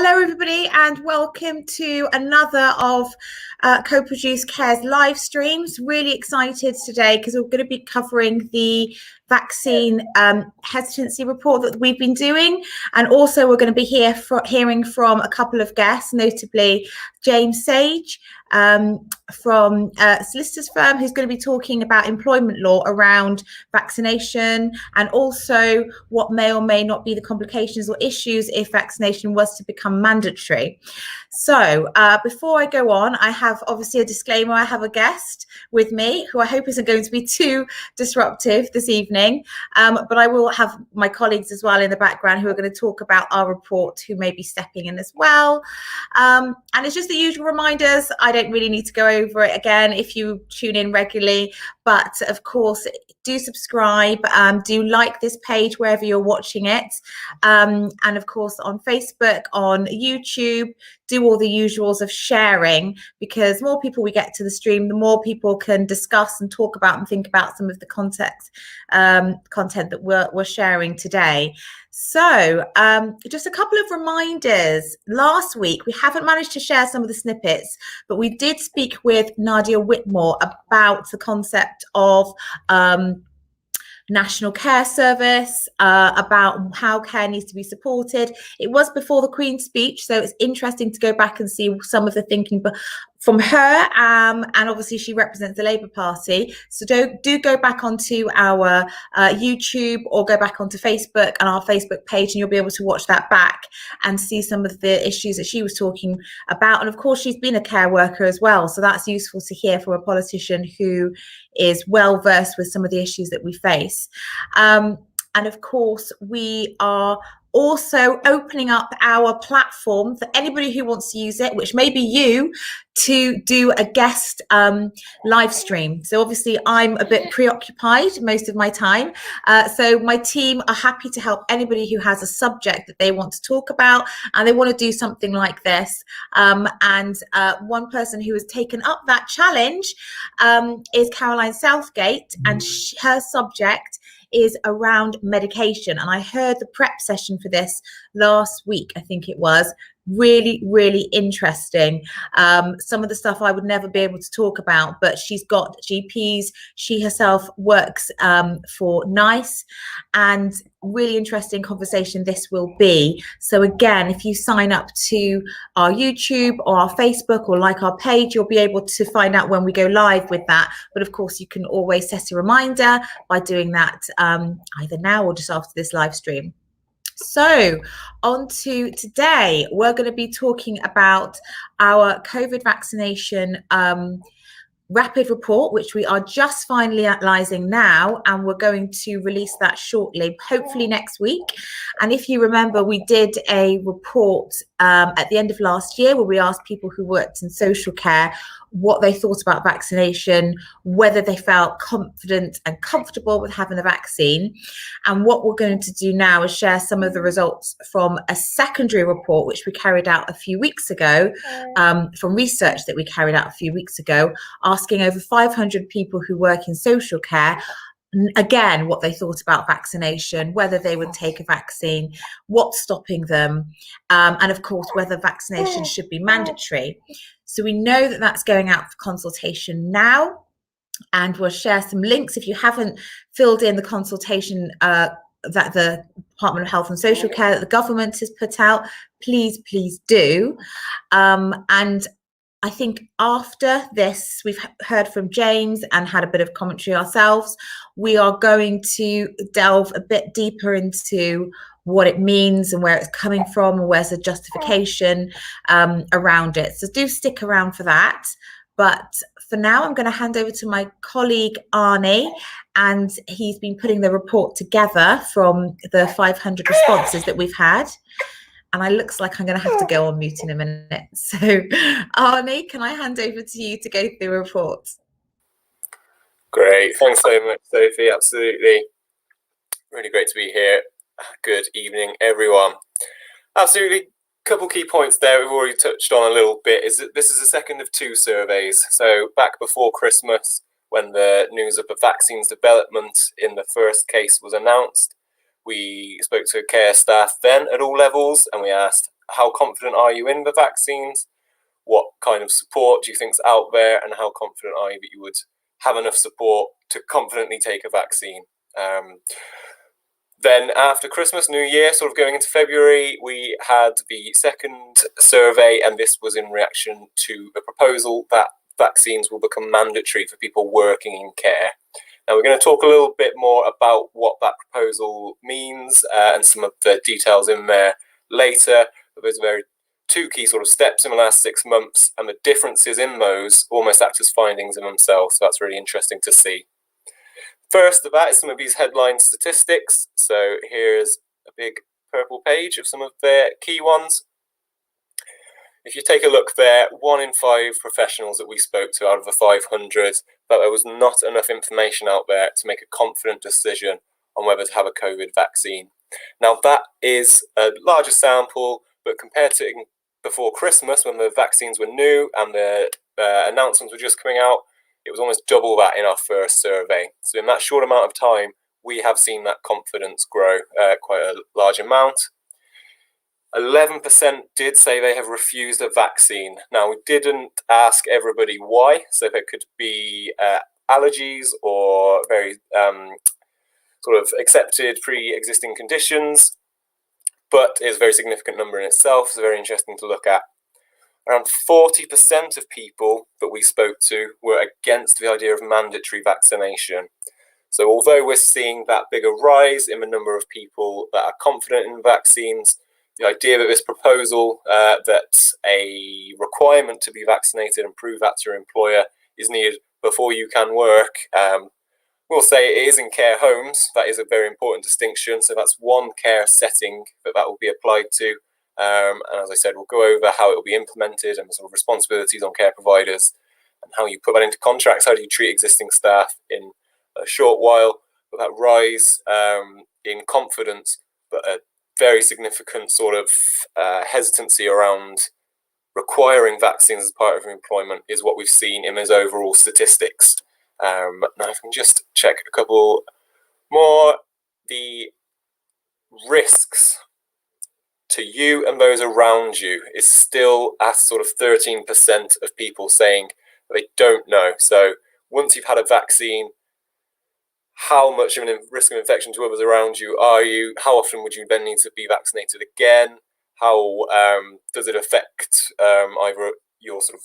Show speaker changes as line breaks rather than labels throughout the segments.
Hello everybody and welcome to another of Coproduce Care's live streams. Really excited today because we're going to be covering the vaccine hesitancy report that we've been doing, and also we're going to be hearing from a couple of guests, notably James Sage from a solicitor's firm, who's going to be talking about employment law around vaccination and also what may or may not be the complications or issues if vaccination was to become mandatory. So before I go on, I have obviously a disclaimer. I have a guest with me who I hope isn't going to be too disruptive this evening, but I will have my colleagues as well in the background who are going to talk about our report, who may be stepping in as well. And it's just the usual reminders. I don't really need to go over it again if you tune in regularly, but of course do subscribe, do like this page wherever you're watching it, and of course on Facebook, on YouTube, do all the usuals of sharing, because the more people we get to the stream, the more people can discuss and talk about and think about some of the content that we're sharing today. So just a couple of reminders. Last week, we haven't managed to share some of the snippets, but we did speak with Nadia Whitmore about the concept of National Care Service, about how care needs to be supported. It was before the Queen's speech, so it's interesting to go back and see some of the thinking from her, and obviously she represents the Labour Party. So do go back onto our YouTube or go back onto Facebook and our Facebook page, and you'll be able to watch that back and see some of the issues that she was talking about. And of course, she's been a care worker as well, so that's useful to hear from a politician who is well versed with some of the issues that we face. And of course, we are also opening up our platform for anybody who wants to use it, which may be you, to do a guest live stream. So obviously I'm a bit preoccupied most of my time. So my team are happy to help anybody who has a subject that they want to talk about and they want to do something like this. And one person who has taken up that challenge is Caroline Southgate, and her subject is around medication. And I heard the prep session for this last week, I think it was. Really interesting. Some of the stuff I would never be able to talk about, but she's got GPs. She herself works for NICE, and really interesting conversation this will be. So again, if you sign up to our YouTube or our Facebook or like our page, you'll be able to find out when we go live with that. But of course, you can always set a reminder by doing that either now or just after this live stream. So on to today, we're going to be talking about our COVID vaccination rapid report, which we are just finalizing now, and we're going to release that shortly, hopefully next week. And if you remember, we did a report at the end of last year where we asked people who worked in social care what they thought about vaccination, whether they felt confident and comfortable with having a vaccine. And what we're going to do now is share some of the results from a secondary report which we carried out a few weeks ago, from research that we carried out a few weeks ago, asking over 500 people who work in social care, again, what they thought about vaccination, whether they would take a vaccine, what's stopping them, and of course, whether vaccination should be mandatory. So we know that that's going out for consultation now, and we'll share some links. If you haven't filled in the consultation that the Department of Health and Social Care that the government has put out, please do. And I think after this, we've heard from James and had a bit of commentary ourselves. We are going to delve a bit deeper into what it means and where it's coming from and where's the justification around it. So do stick around for that. But for now, I'm going to hand over to my colleague, Arnie, and he's been putting the report together from the 500 responses that we've had. And it looks like I'm going to have to go on mute in a minute. So, Arnie, can I hand over to you to go through the report?
Great. Thanks so much, Sophie. Absolutely. Really great to be here. Good evening, everyone. Absolutely. Couple key points there we've already touched on a little bit is that this is the second of two surveys. So back before Christmas, when the news of the vaccines development in the first case was announced, we spoke to care staff then at all levels, and we asked how confident are you in the vaccines? What kind of support do you think's out there, and how confident are you that you would have enough support to confidently take a vaccine? Then after Christmas, New Year, sort of going into February, we had the second survey, and this was in reaction to a proposal that vaccines will become mandatory for people working in care. Now, we're going to talk a little bit more about what that proposal means and some of the details in there later. But there's two key sort of steps in the last 6 months, and the differences in those almost act as findings in themselves. So that's really interesting to see. First of that is some of these headline statistics. So here's a big purple page of some of the key ones. If you take a look there, 1 in 5 professionals that we spoke to out of the 500 that there was not enough information out there to make a confident decision on whether to have a COVID vaccine. Now, that is a larger sample, but compared to before Christmas, when the vaccines were new and the announcements were just coming out, it was almost double that in our first survey. So in that short amount of time, we have seen that confidence grow quite a large amount. 11% did say they have refused a vaccine. Now, we didn't ask everybody why, so there could be allergies or very sort of accepted pre-existing conditions, but it's a very significant number in itself, so very interesting to look at. Around 40% of people that we spoke to were against the idea of mandatory vaccination. So although we're seeing that bigger rise in the number of people that are confident in vaccines, the idea that this proposal that a requirement to be vaccinated and prove that to your employer is needed before you can work, we'll say it is in care homes. That is a very important distinction. So that's one care setting that will be applied to. And as I said, we'll go over how it will be implemented and the sort of responsibilities on care providers and how you put that into contracts. How do you treat existing staff in a short while? But that rise in confidence, but a very significant sort of hesitancy around requiring vaccines as part of employment is what we've seen in those overall statistics. Now, if we can just check a couple more, the risks to you and those around you is still at sort of 13% of people saying they don't know. So once you've had a vaccine, how much of a risk of infection to others around you are you? How often would you then need to be vaccinated again? How does it affect either your sort of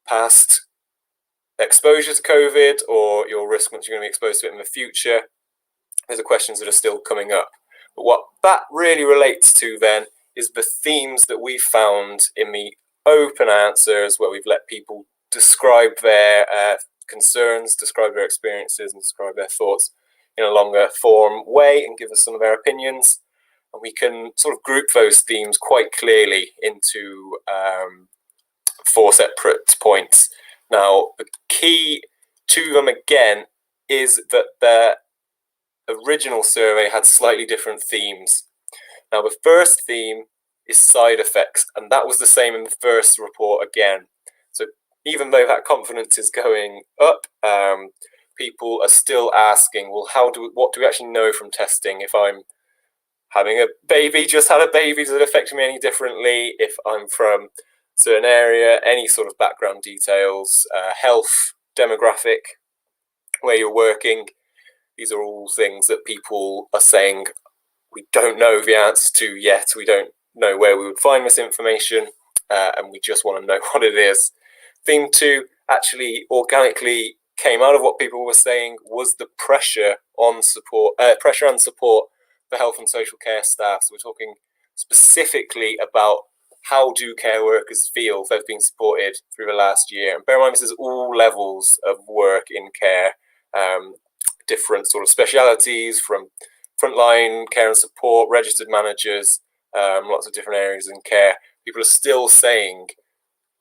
past exposure to COVID or your risk once you're going to be exposed to it in the future? Those are questions that are still coming up. But what that really relates to then is the themes that we found in the open answers, where we've let people describe their concerns, describe their experiences, and describe their thoughts in a longer form way and give us some of their opinions. And we can sort of group those themes quite clearly into 4 separate points. Now, the key to them again is that the original survey had slightly different themes. Now, the first theme is side effects, and that was the same in the first report again. So even though that confidence is going up, people are still asking, well, what do we actually know from testing? If I'm having a baby, just had a baby, does it affect me any differently? If I'm from a certain area, any sort of background details, health, demographic, where you're working, these are all things that people are saying we don't know the answer to yet. We don't know where we would find this information, and we just want to know what it is. Theme 2 actually organically came out of what people were saying was the pressure and support for health and social care staff. So we're talking specifically about how do care workers feel they've been supported through the last year. And bear in mind, this is all levels of work in care, different sort of specialities from frontline care and support, registered managers, lots of different areas in care. People are still saying,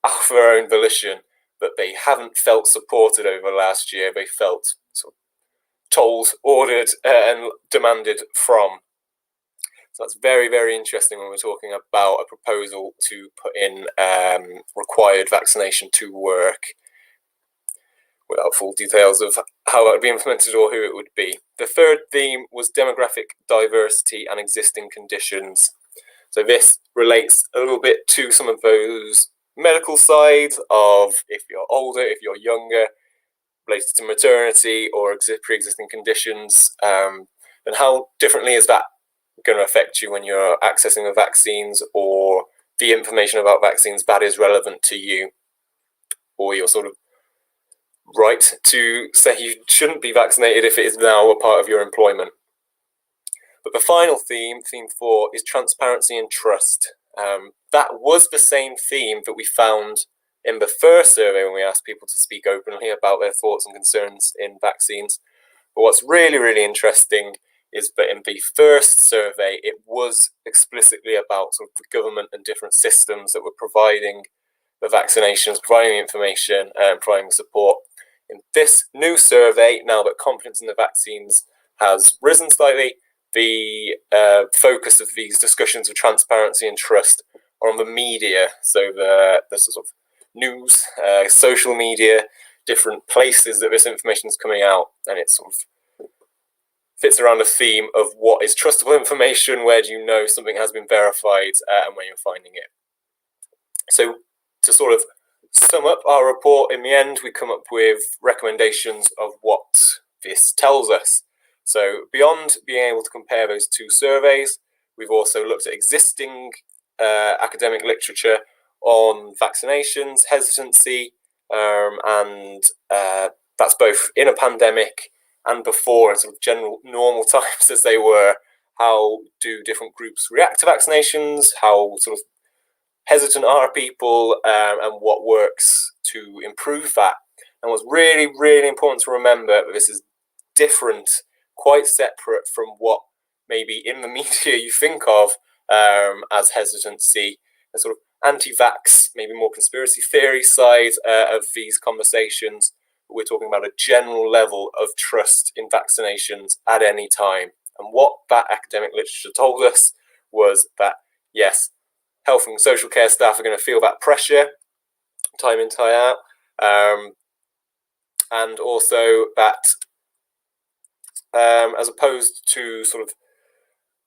of their own volition, that they haven't felt supported over the last year. They felt sort of told, ordered, and demanded from. So that's very, very interesting when we're talking about a proposal to put in required vaccination to work, without full details of how that would be implemented or who it would be. The third theme was demographic diversity and existing conditions. So this relates a little bit to some of those medical sides of if you're older, if you're younger, related to maternity or pre-existing conditions, and how differently is that going to affect you when you're accessing the vaccines, or the information about vaccines that is relevant to you, or your sort of right to say you shouldn't be vaccinated if it is now a part of your employment. But the final theme, theme 4, is transparency and trust. That was the same theme that we found in the first survey when we asked people to speak openly about their thoughts and concerns in vaccines. But what's really, really interesting is that in the first survey, it was explicitly about sort of the government and different systems that were providing the vaccinations, providing the information, and providing support. In this new survey, now that confidence in the vaccines has risen slightly, the focus of these discussions of transparency and trust are on the media. So the sort of news, social media, different places that this information is coming out, and it sort of fits around a theme of what is trustable information, where do you know something has been verified, and where you're finding it. So to sort of sum up our report, in the end, we come up with recommendations of what this tells us. So beyond being able to compare those two surveys, we've also looked at existing academic literature on vaccinations, hesitancy, and that's both in a pandemic and before, in sort of general normal times as they were. How do different groups react to vaccinations? How sort of hesitant are people, and what works to improve that? And what's really, really important to remember, this is different, quite separate from what maybe in the media you think of as hesitancy, a sort of anti-vax, maybe more conspiracy theory side of these conversations. We're talking about a general level of trust in vaccinations at any time. And what that academic literature told us was that, yes, health and social care staff are going to feel that pressure time in, time out, and also that as opposed to sort of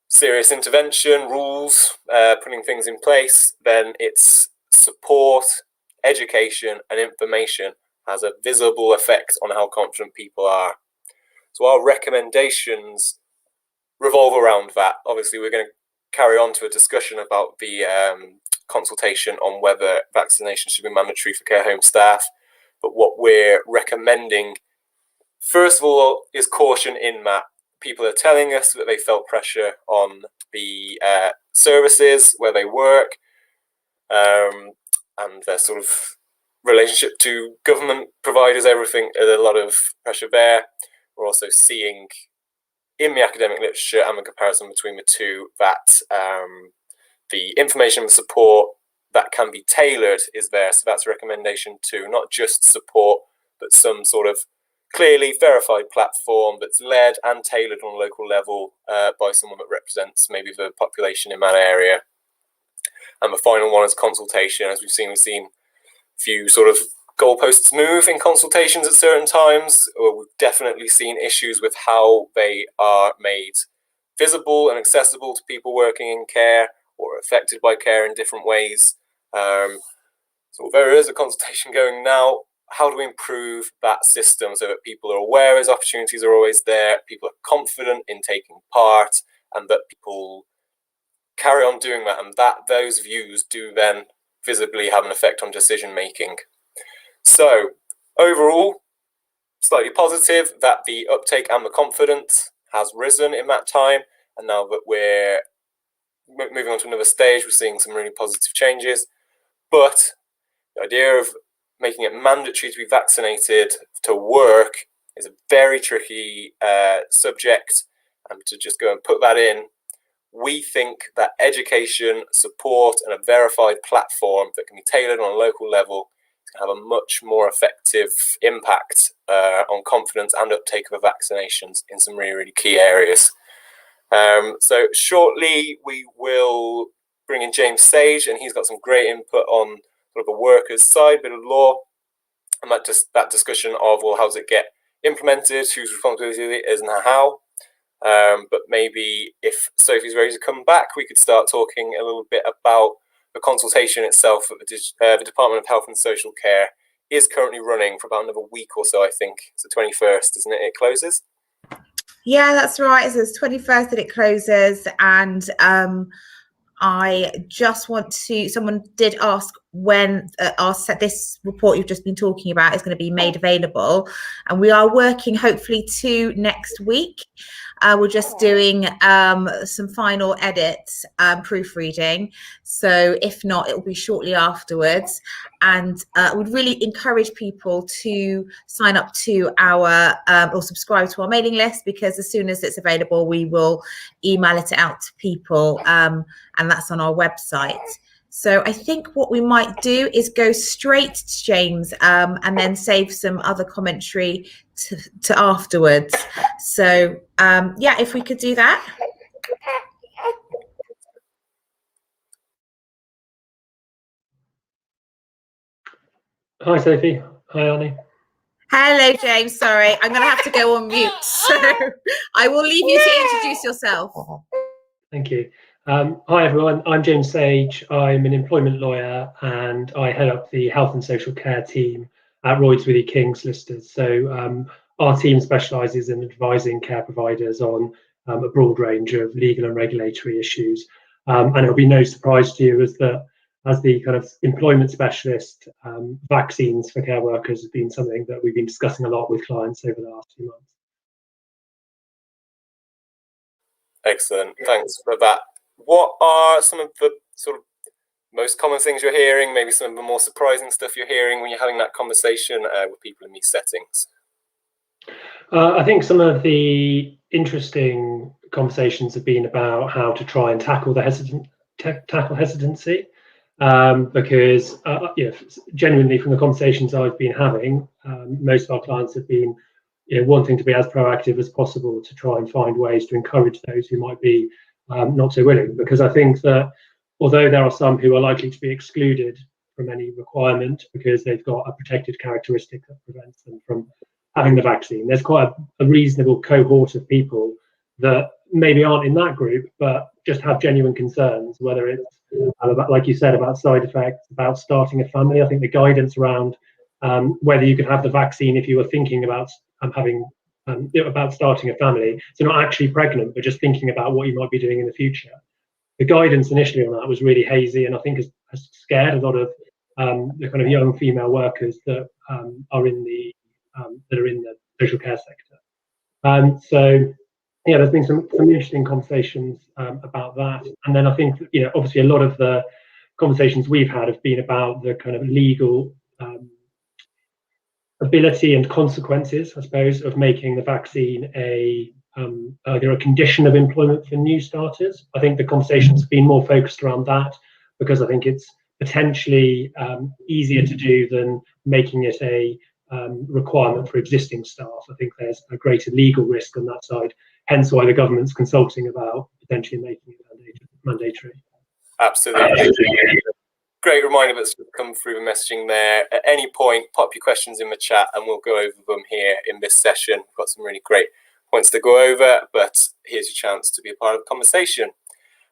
serious intervention, rules, putting things in place, then it's support, education, and information has a visible effect on how confident people are. So our recommendations revolve around that. Obviously, we're going to carry on to a discussion about the consultation on whether vaccination should be mandatory for care home staff. But what we're recommending, first of all, is caution in that people are telling us that they felt pressure on the services where they work, and their sort of relationship to government providers, everything, there's a lot of pressure there. We're also seeing in the academic literature and the comparison between the two that the information and support that can be tailored is there. So that's a recommendation too, not just support, but some sort of clearly verified platform that's led and tailored on a local level by someone that represents maybe the population in that area. And the final one is consultation. As we've seen a few sort of goalposts move in consultations at certain times. We've definitely seen issues with how they are made visible and accessible to people working in care or affected by care in different ways. So there is a consultation going now. How do we improve that system so that people are aware as opportunities are always there, people are confident in taking part, and that people carry on doing that, and that those views do then visibly have an effect on decision making. So overall, slightly positive that the uptake and the confidence has risen in that time, and now that we're moving on to another stage, we're seeing some really positive changes. But the idea of making it mandatory to be vaccinated to work is a very tricky subject, and to just go and put that in, we think that education, support, and a verified platform that can be tailored on a local level can have a much more effective impact on confidence and uptake of vaccinations in some really, really key areas. So shortly we will bring in James Sage, and he's got some great input on sort of the workers' side, bit of law, and that discussion of, well, how does it get implemented, whose responsibility it is, and how. But maybe if Sophie's ready to come back, we could start talking a little bit about the consultation itself that the Department of Health and Social Care is currently running for about another week or so, I think. It's the 21st, isn't it? It closes?
Yeah, that's right. So it's 21st that it closes. And I just want to, someone did ask when this report you've just been talking about is going to be made available. And we are working hopefully to next week. We're just doing some final edits, proofreading. So if not, it will be shortly afterwards. And we'd really encourage people to sign up to our or subscribe to our mailing list, because as soon as it's available, we will email it out to people, and that's on our website. So I think what we might do is go straight to James, and then save some other commentary to afterwards. So yeah, if we could do that.
Hi, Sophie. Hi, Arnie.
Hello, James. Sorry, I'm going to have to go on mute. So I will leave you to introduce yourself.
Thank you. Hi, everyone. I'm James Sage. I'm an employment lawyer, and I head up the health and social care team at Royds Withy King Solicitors. So our team specialises in advising care providers on a broad range of legal and regulatory issues. And it'll be no surprise to you as the kind of employment specialist, vaccines for care workers has been something that we've been discussing a lot with clients over the last few months.
Excellent. Thanks for that. What are some of the sort of most common things you're hearing, maybe some of the more surprising stuff you're hearing when you're having that conversation with people in these settings?
I think some of the interesting conversations have been about how to try and tackle the hesitancy, because genuinely from the conversations I've been having, most of our clients have been wanting to be as proactive as possible to try and find ways to encourage those who might be not so willing. Because I think that although there are some who are likely to be excluded from any requirement because they've got a protected characteristic that prevents them from having the vaccine, there's quite a reasonable cohort of people that maybe aren't in that group, but just have genuine concerns, whether it's about, like you said, about side effects, about starting a family. I think the guidance around whether you could have the vaccine if you were thinking about about starting a family, so not actually pregnant, but just thinking about what you might be doing in the future. The guidance initially on that was really hazy, and I think has scared a lot of the kind of young female workers that are in the social care sector. So yeah, there's been some interesting conversations about that, and then I think obviously a lot of the conversations we've had have been about the kind of legal ability and consequences, I suppose, of making the vaccine either a condition of employment for new starters. I think the conversations have been more focused around that because I think it's potentially easier to do than making it a requirement for existing staff. I think there's a greater legal risk on that side, hence why the government's consulting about potentially making it mandatory.
Absolutely. Great reminder that's come through the messaging there. At any point, pop your questions in the chat and we'll go over them here in this session. We've got some really great points to go over, but here's your chance to be a part of the conversation.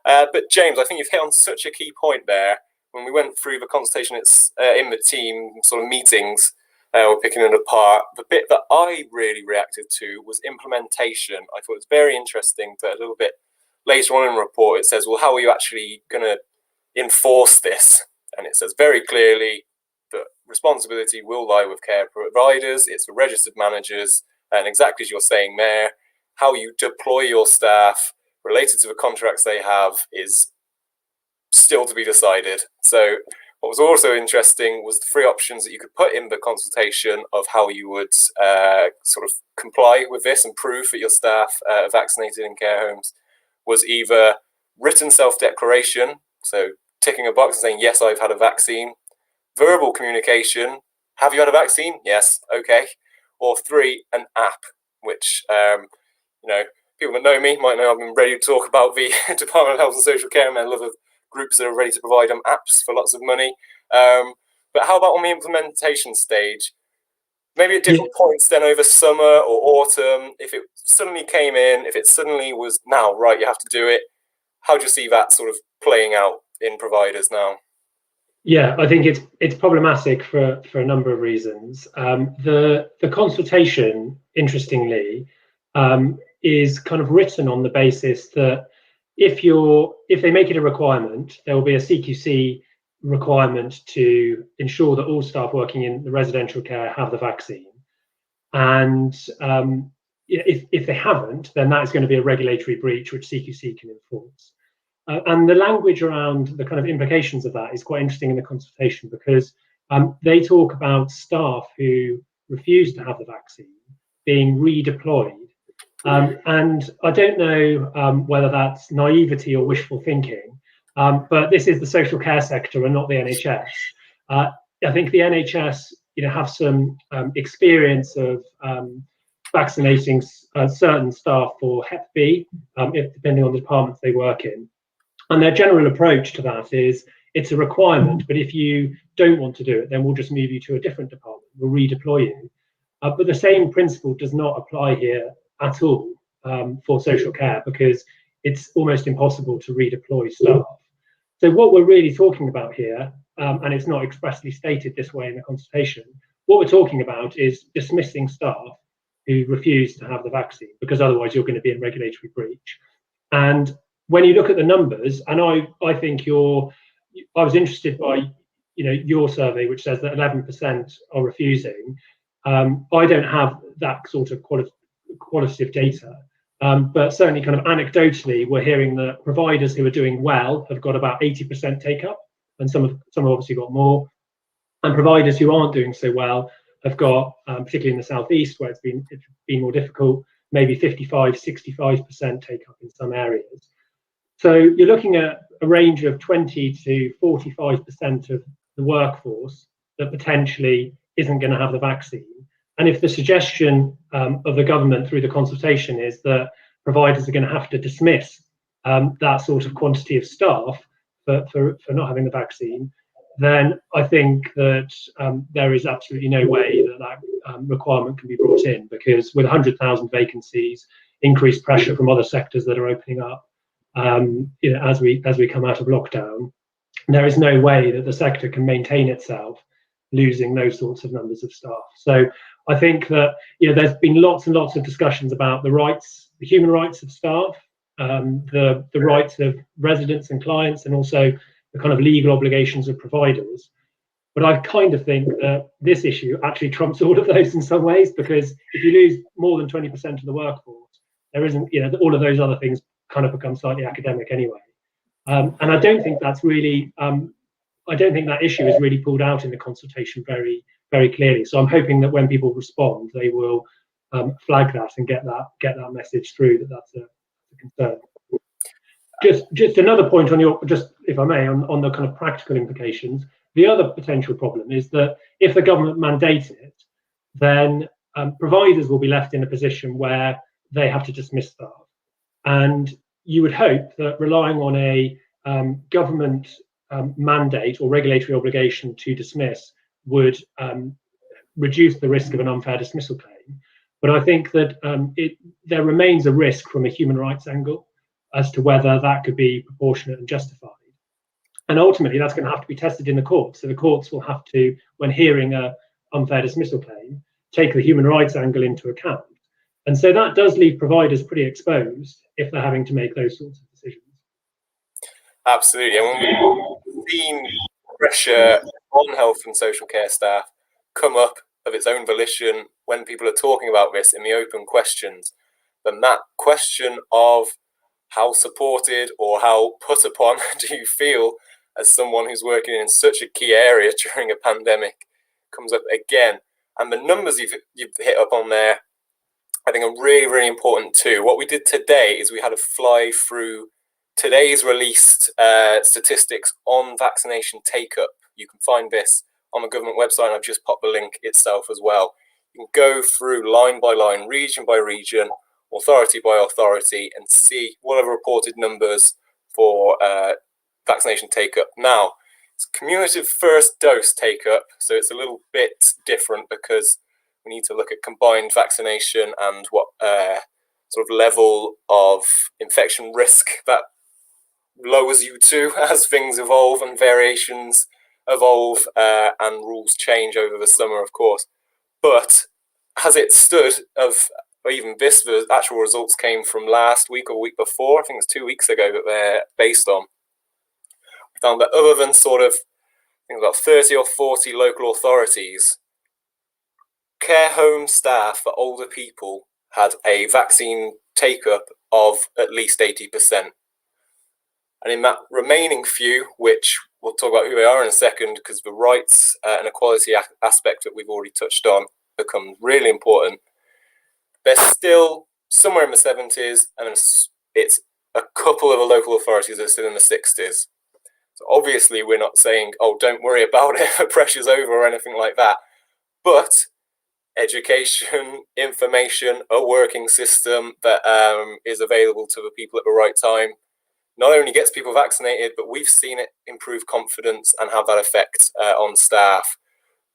But James, I think you've hit on such a key point there. When we went through the consultation in the team sort of meetings, we're picking it apart. The bit that I really reacted to was implementation. I thought it was very interesting that a little bit later on in the report, it says, well, how are you actually going to enforce this? And it says very clearly that responsibility will lie with care providers, it's the registered managers, and exactly as you're saying there, how you deploy your staff related to the contracts they have is still to be decided. So what was also interesting was the three options that you could put in the consultation of how you would sort of comply with this and prove that your staff are vaccinated in care homes was either written self-declaration, so ticking a box and saying, yes, I've had a vaccine. Verbal communication, have you had a vaccine? Yes, okay. Or 3, an app, which, people that know me might know I've been ready to talk about the Department of Health and Social Care, and I love of groups that are ready to provide them apps for lots of money. But how about on the implementation stage? maybe at different points then over summer or autumn, if it suddenly came in, if it suddenly was now, right, you have to do it, how do you see that sort of playing out in providers now?
Yeah, I think it's problematic for a number of reasons. The consultation, interestingly, is kind of written on the basis that if they make it a requirement, there will be a CQC requirement to ensure that all staff working in the residential care have the vaccine. And if they haven't, then that is going to be a regulatory breach which CQC can enforce. And the language around the kind of implications of that is quite interesting in the consultation, because they talk about staff who refuse to have the vaccine being redeployed. And I don't know whether that's naivety or wishful thinking, but this is the social care sector and not the NHS. I think the NHS, have some experience of vaccinating certain staff for Hep B, depending on the departments they work in. And their general approach to that is it's a requirement, but if you don't want to do it, then we'll just move you to a different department. We'll redeploy you. But the same principle does not apply here at all for social care, because it's almost impossible to redeploy staff. So what we're really talking about here, and it's not expressly stated this way in the consultation, what we're talking about is dismissing staff who refuse to have the vaccine, because otherwise you're going to be in regulatory breach. And when you look at the numbers, and I think I was interested by your survey, which says that 11% are refusing. I don't have that sort of qualitative data, but certainly kind of anecdotally, we're hearing that providers who are doing well have got about 80% take up, and some have obviously got more. And providers who aren't doing so well have got, particularly in the southeast where it's been more difficult, maybe 55, 65% take up in some areas. So you're looking at a range of 20 to 45% of the workforce that potentially isn't going to have the vaccine. And if the suggestion of the government through the consultation is that providers are going to have to dismiss that sort of quantity of staff for not having the vaccine, then I think that there is absolutely no way that requirement can be brought in, because with 100,000 vacancies, increased pressure from other sectors that are opening up, as we come out of lockdown, there is no way that the sector can maintain itself losing those sorts of numbers of staff. So I think that there's been lots and lots of discussions about the human rights of staff, the rights of residents and clients, and also the kind of legal obligations of providers. But I kind of think that this issue actually trumps all of those in some ways, because if you lose more than 20% of the workforce, there isn't, all of those other things kind of become slightly academic anyway. And I don't think that's really, I don't think that issue is really pulled out in the consultation very, very clearly. So I'm hoping that when people respond, they will flag that and get that message through that that's a concern. Just another point on if I may, on the kind of practical implications. The other potential problem is that if the government mandates it, then providers will be left in a position where they have to dismiss staff. And you would hope that relying on a government mandate or regulatory obligation to dismiss would reduce the risk of an unfair dismissal claim. But I think that there remains a risk from a human rights angle as to whether that could be proportionate and justified. And ultimately, that's going to have to be tested in the courts. So the courts will have to, when hearing an unfair dismissal claim, take the human rights angle into account. And so that does leave providers pretty exposed if they're having to make those sorts of decisions.
Absolutely. And when we've seen pressure on health and social care staff come up of its own volition when people are talking about this in the open questions, then that question of how supported or how put upon do you feel as someone who's working in such a key area during a pandemic comes up again. And the numbers you've hit up on there, I think, are really, really important too. What we did today is we had a fly through today's released statistics on vaccination take-up. You can find this on the government website, and I've just popped the link itself as well. You can go through line by line, region by region, authority by authority, and see what are the reported numbers for vaccination take-up. Now, it's cumulative first dose take-up, so it's a little bit different because we need to look at combined vaccination and what sort of level of infection risk that lowers you to as things evolve and variations evolve and rules change over the summer, of course. But as it stood, or even this, the actual results came from last week or week before, I think it was 2 weeks ago, that they're based on. We found that other than sort of, I think about 30 or 40 local authorities, care home staff for older people had a vaccine take-up of at least 80%. And in that remaining few, which we'll talk about who they are in a second, because the rights and equality aspect that we've already touched on becomes really important, they're still somewhere in the 70s, and it's a couple of the local authorities that are still in the 60s. So obviously we're not saying, oh, don't worry about it, the pressure's over or anything like that. But education, information, a working system that is available to the people at the right time not only gets people vaccinated, but we've seen it improve confidence and have that effect on staff.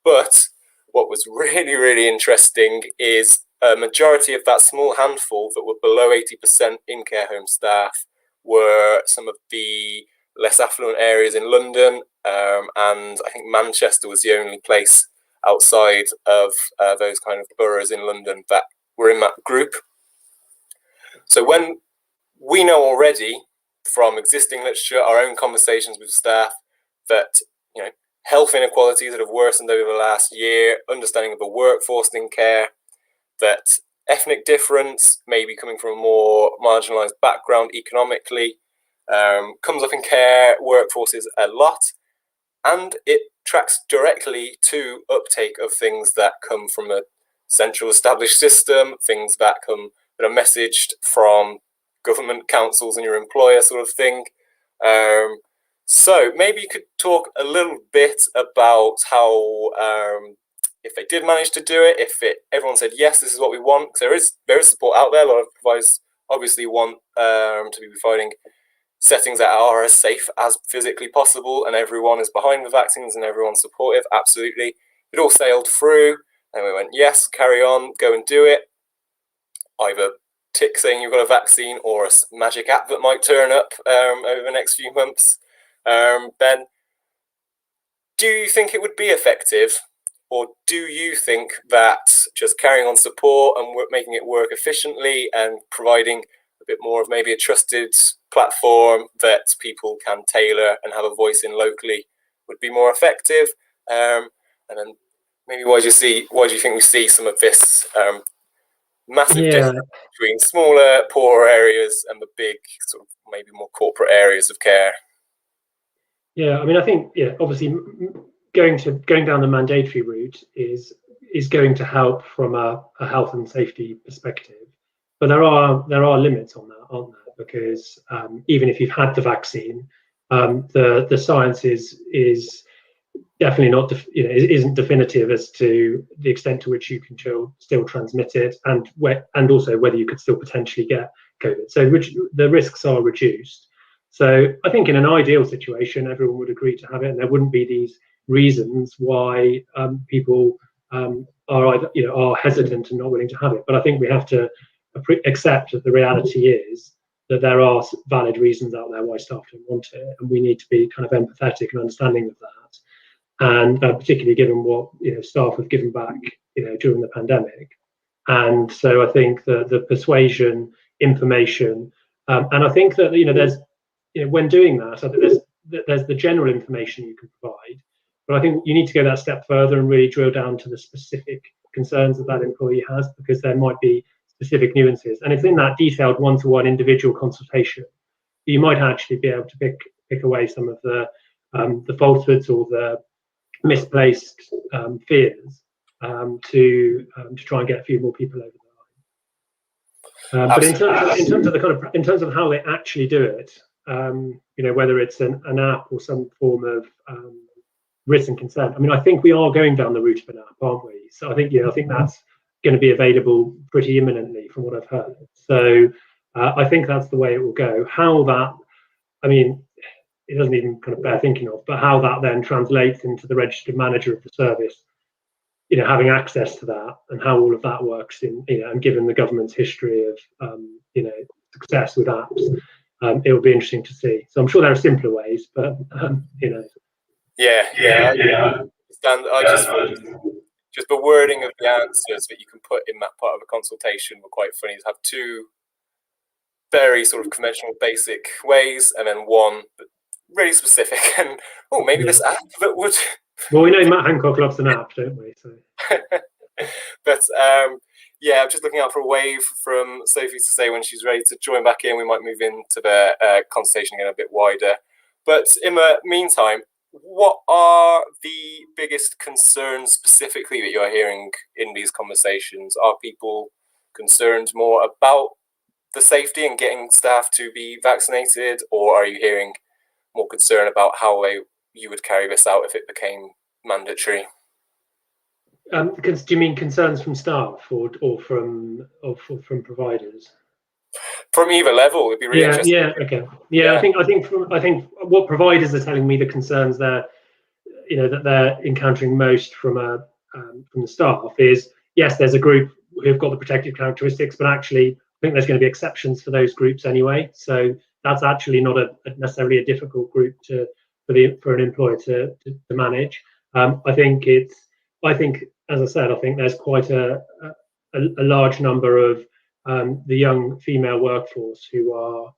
But what was really, really interesting is a majority of that small handful that were below 80% in care home staff were some of the less affluent areas in London, and I think Manchester was the only place outside of those kind of boroughs in London that were in that group. So when we know already from existing literature, our own conversations with staff, that health inequalities that have worsened over the last year, understanding of the workforce in care, that ethnic difference, maybe coming from a more marginalised background economically, comes up in care workforces a lot, and it tracks directly to uptake of things that come from a central established system, things that are messaged from government councils and your employer, sort of thing. So maybe you could talk a little bit about how, if they did manage to do it, everyone said yes, this is what we want. Because there is support out there. A lot of providers obviously want to be providing settings that are as safe as physically possible, and everyone is behind the vaccines and everyone's supportive. Absolutely, it all sailed through, and we went yes, carry on, go and do it. Either tick saying you've got a vaccine, or a magic app that might turn up over the next few months. Ben, do you think it would be effective, or do you think that just carrying on support and making it work efficiently and providing a bit more of maybe a trusted platform that people can tailor and have a voice in locally would be more effective? And then maybe why do you think we see some of this massive difference between smaller, poorer areas and the big, sort of maybe more corporate areas of care?
Yeah, I mean, I think obviously going down the mandatory route is going to help from a health and safety perspective, but there are limits on that, aren't there? Because even if you've had the vaccine, the science is definitely not isn't definitive as to the extent to which you can still transmit it, and also whether you could still potentially get COVID. So the risks are reduced. So I think in an ideal situation, everyone would agree to have it, and there wouldn't be these reasons why people are hesitant and not willing to have it. But I think we have to accept that the reality is that there are valid reasons out there why staff don't want it, and we need to be kind of empathetic and understanding of that. And particularly given what staff have given back during the pandemic. And so I think the persuasion, information, and I think that there's when doing that, I think there's the general information you can provide, but I think you need to go that step further and really drill down to the specific concerns that employee has, because there might be specific nuances, and it's in that detailed one-to-one individual consultation you might actually be able to pick away some of the falsehoods or the misplaced fears to try and get a few more people over the line. But in terms of how they actually do it, whether it's an app or some form of written consent. I mean, I think we are going down the route of an app, aren't we? So I think that's going to be available pretty imminently, from what I've heard. So I think that's the way it will go. How that, I mean, it doesn't even kind of bear thinking of, but how that then translates into the registered manager of the service, having access to that and how all of that works and given the government's history of success with apps, it will be interesting to see. So I'm sure there are simpler ways, but
Yeah. I just the wording of the answers that you can put in that part of a consultation were quite funny. To have two very sort of conventional, basic ways, and then one really specific. And maybe this app that would.
Well, we know Matt Hancock loves an app, don't we? So.
But I'm just looking out for a wave from Sophie to say when she's ready to join back in. We might move into the conversation again a bit wider. But in the meantime, what are the biggest concerns specifically that you're hearing in these conversations? Are people concerned more about the safety and getting staff to be vaccinated, or are you hearing more concern about how you would carry this out if it became mandatory?
Do you mean concerns from staff or from providers?
From either level, it'd be really interesting.
Okay. I think what providers are telling me the concerns that they're encountering most from the staff is, yes, there's a group who've got the protective characteristics, but actually I think there's going to be exceptions for those groups anyway. So that's actually not necessarily a difficult group for an employer to manage. I think, as I said, I think there's quite a large number of the young female workforce who are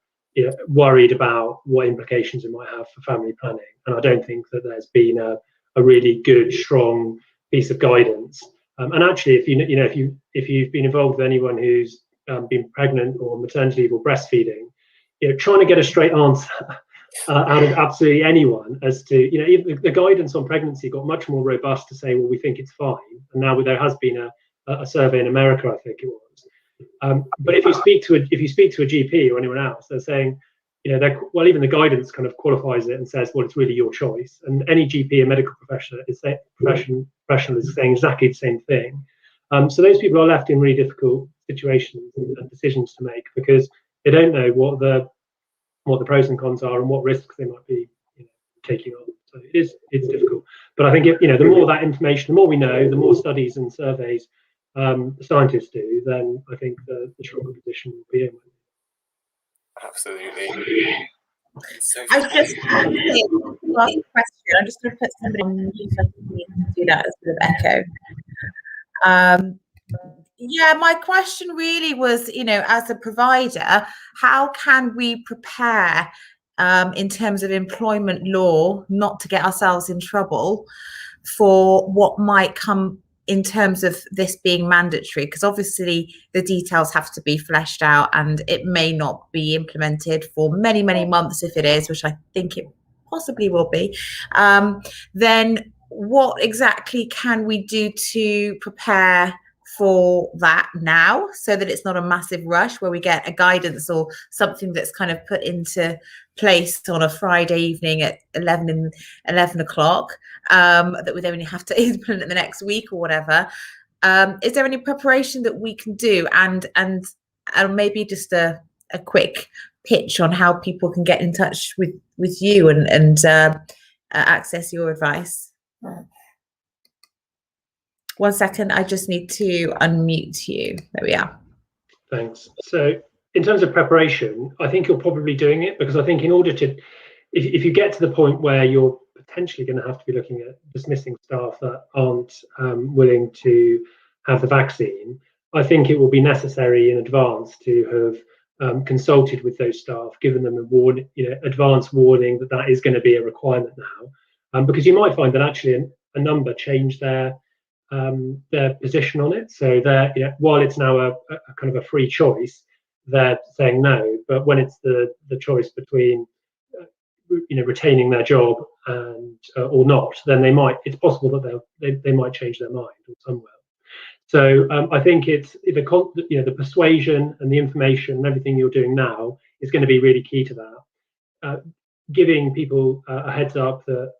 worried about what implications it might have for family planning, and I don't think that there's been a really good, strong piece of guidance. And actually, if you've been involved with anyone who's been pregnant or maternity leave or breastfeeding, trying to get a straight answer out of absolutely anyone as to even the guidance on pregnancy got much more robust to say, well, we think it's fine, and now there has been a survey in America, I think it was. But if you speak to a GP or anyone else, they're saying, even the guidance kind of qualifies it and says, well, it's really your choice. And any GP and medical professional is saying exactly the same thing. So those people are left in really difficult situations and decisions to make because they don't know what the pros and cons are and what risks they might be taking on. So it's difficult. But I think the more that information, the more we know, the more studies and surveys the scientists do, then I think the stronger position will be in.
Absolutely.
I was just last question. I'm just going to put somebody on mute so I can do that as a bit of echo. My question really was, as a provider, how can we prepare in terms of employment law not to get ourselves in trouble for what might come in terms of this being mandatory? Because obviously the details have to be fleshed out and it may not be implemented for many, many months if it is, which I think it possibly will be. Then what exactly can we do to prepare for that now so that it's not a massive rush where we get a guidance or something that's kind of put into place on a Friday evening at 11 o'clock that we then have to implement the next week or whatever? Is there any preparation that we can do, and maybe just a quick pitch on how people can get in touch with you and access your advice? 1 second, I just need to unmute you. There we are.
Thanks. So in terms of preparation, I think you're probably doing it, because I think in order to, if you get to the point where you're potentially going to have to be looking at dismissing staff that aren't willing to have the vaccine, I think it will be necessary in advance to have consulted with those staff, given them a advance warning that is going to be a requirement now, because you might find that actually a number change their position on it. So while it's now a kind of a free choice, they're saying no. But when it's the choice between retaining their job and or not, then it's possible that they might change their mind, or some will. So I think it's the persuasion and the information and everything you're doing now is going to be really key to that. Giving people a heads up that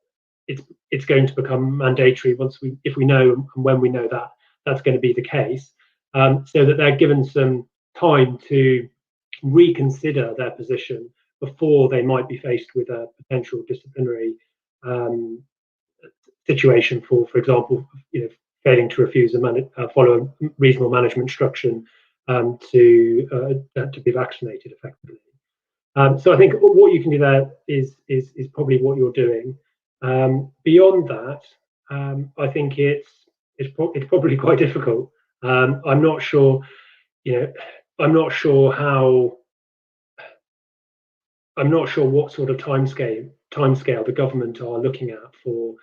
it's going to become mandatory if we know and when we know that that's going to be the case, so that they're given some time to reconsider their position before they might be faced with a potential disciplinary situation for example, failing to refuse follow a reasonable management instruction to be vaccinated effectively. So I think what you can do there is probably what you're doing. Beyond that, I think it's probably quite difficult. I'm not sure, I'm not sure what sort of timescale the government are looking at for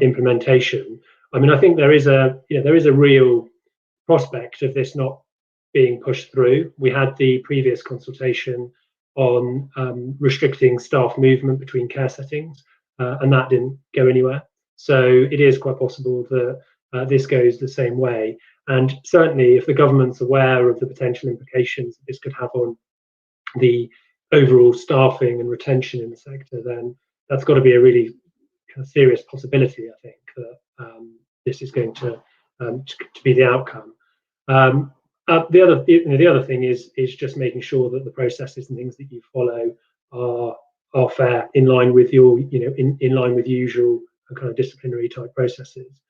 implementation. I mean, I think there is a real prospect of this not being pushed through. We had the previous consultation on restricting staff movement between care settings, and that didn't go anywhere. So it is quite possible that this goes the same way. And certainly, if the government's aware of the potential implications that this could have on the overall staffing and retention in the sector, then that's got to be a really kind of serious possibility, I think, that this is going to be the outcome. The other thing is just making sure that the processes and things that you follow are fair, in line with your in line with usual kind of disciplinary type processes,